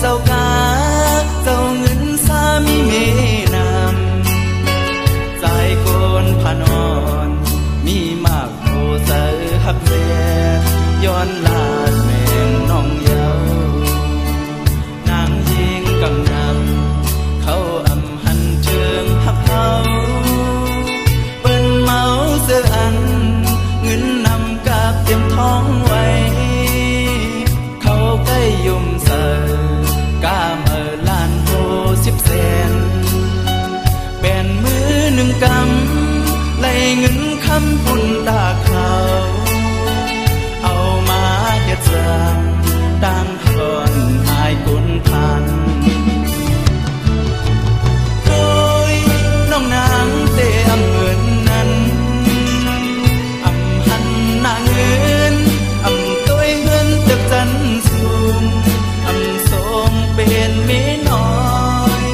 จ้ากาเจ้าเงินสามีเมนำใจโกนผานอนมีมากโพเสอหักแท้ย้อนลาดแม่งน้องเยานางยิงกำนำเขาอำหันเชิงหักเขาเปิ้นเมาเสื้ออันเงินนำกาบเตรียมท้องไว้เขาใกล้ยุ่มเสอกาเมื่อล้านโห10 แสนแบนมือหนึ่งกำไล่เงินคำบุญตาเขาเอามาเฮ็ดสร้างต่างทอนหายกุนพันโอ้ยน้องนางเตะอำเงินนั้นอำหันหน้าเงินอำต้วยเงินเติบจันสูงอำส่งเป็นเมีน้อย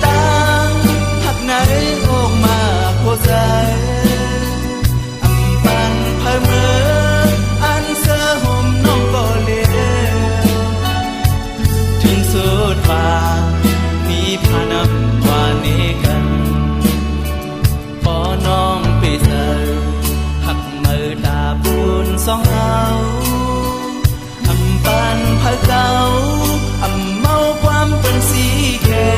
ต่างหักไหนออกมาโพใจอำปันเพิ่มเมื่ออันเสื้อห่มน้องก็เลี้ยวถึงสุดฟ้ามีพานำว่าเนกันพอน้องไปเจอหักมือตาบุญสองเอาอำปันเพิ่เก่าอำเมาความเป็นสีแก่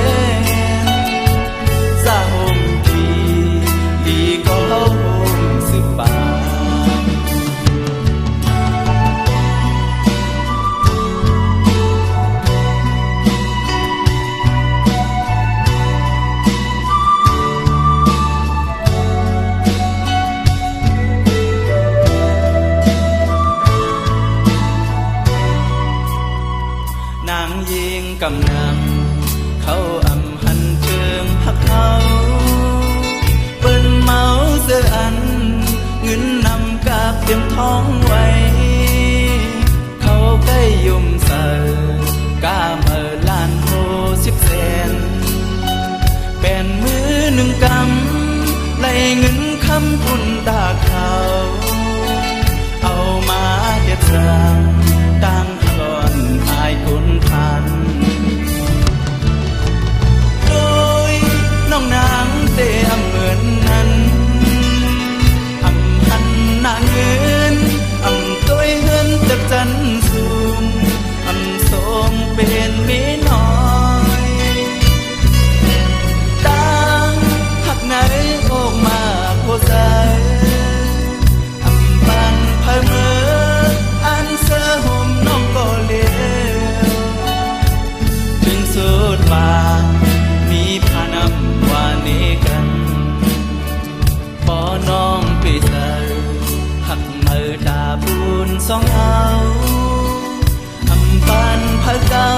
สาห่มทีดีก็เฮาห่มสืบป่านางยิงกำนำเขาอำหันเชิงหักเขาเปิ้นเมาเสื้ออันเงินนำกาบเตรียมท้องไว้เขาใกล้ยุ่มเสอกาเมื่อล้านโห10 แสนแบนมือหนึ่งกำไล่เงินคำบุญตาเขาเอามาเฮ็ดสร้างต่างทอนหายกุนพันโอ้ยน้องนางเตะอำเงินนั้นอำหันหน้าเงินอำต้วยเงินเติบจันสูงอำส่งเป็นเมีน้อยต่างหักไหนออกมาโพใจอำปันเพิ่มเมื่ออันเสื้อห่มน้องก็เลี้ยวถึงสุดฟ้ามีพานำว่าเนกันพอน้องไปเจอหักมือตาบุญสองเอาอำปันเพิ่เก่า